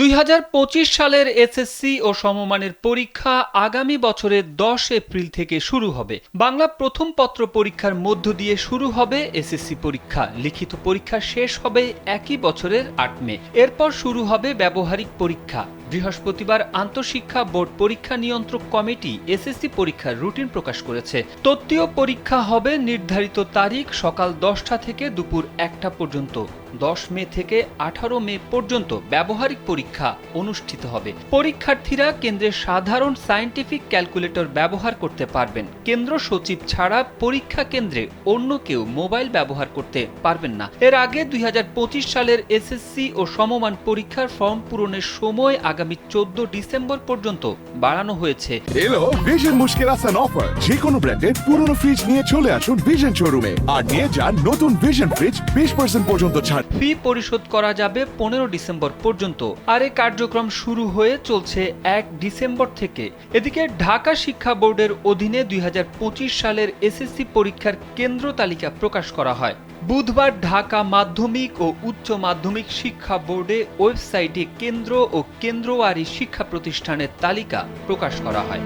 2025 সালের এসএসসি ও সমমানের পরীক্ষা আগামী বছরের 10 এপ্রিল থেকে শুরু হবে। বাংলা প্রথম পত্র পরীক্ষার মধ্য দিয়ে শুরু হবে এসএসসি পরীক্ষা। লিখিত পরীক্ষা শেষ হবে একই বছরের 8 মে। এরপর শুরু হবে ব্যবহারিক পরীক্ষা। বৃহস্পতিবার আন্তঃশিক্ষা বোর্ড পরীক্ষা নিয়ন্ত্রক কমিটি এসএসসি পরীক্ষার রুটিন প্রকাশ করেছে। তত্ত্বীয় পরীক্ষা হবে নির্ধারিত তারিখ সকাল 10টা থেকে দুপুর 1টা পর্যন্ত। 10 মে থেকে 18 মে পর্যন্ত ব্যবহারিক পরীক্ষা অনুষ্ঠিত হবে। পরীক্ষার্থীরা কেন্দ্রের সাধারণ সায়েন্টিফিক ক্যালকুলেটর ব্যবহার করতে পারবেন। কেন্দ্র সচিব ছাড়া পরীক্ষা কেন্দ্রে অন্য কেউ মোবাইল ব্যবহার করতে পারবেন না। এর আগে 2025 সালের এসএসসি ও সমমান পরীক্ষার ফর্ম পূরণের সময় আগামী 14 ডিসেম্বর পর্যন্ত বাড়ানো হয়েছে। এলো ভিশন মুশকিল আসান অফার। যে কোনো ব্র্যান্ডের পুরনো ফ্রিজ নিয়ে চলে আসুন ভিশন শোরুমে আর নিয়ে যান নতুন ভিশন ফ্রিজ 20% পর্যন্ত ছাড়। ফি পরিশোধ করা যাবে 15 ডিসেম্বর পর্যন্ত। আর এই কার্যক্রম শুরু হয়ে চলছে 1 ডিসেম্বর থেকে। এদিকে ঢাকা শিক্ষা বোর্ডের অধীনে 2025 সালের এসএসসি পরীক্ষার কেন্দ্র তালিকা প্রকাশ করা হয়। বুধবার ঢাকা মাধ্যমিক ও উচ্চ মাধ্যমিক শিক্ষা বোর্ডে ওয়েবসাইটে কেন্দ্র ও কেন্দ্রওয়ারি শিক্ষা প্রতিষ্ঠানের তালিকা প্রকাশ করা হয়।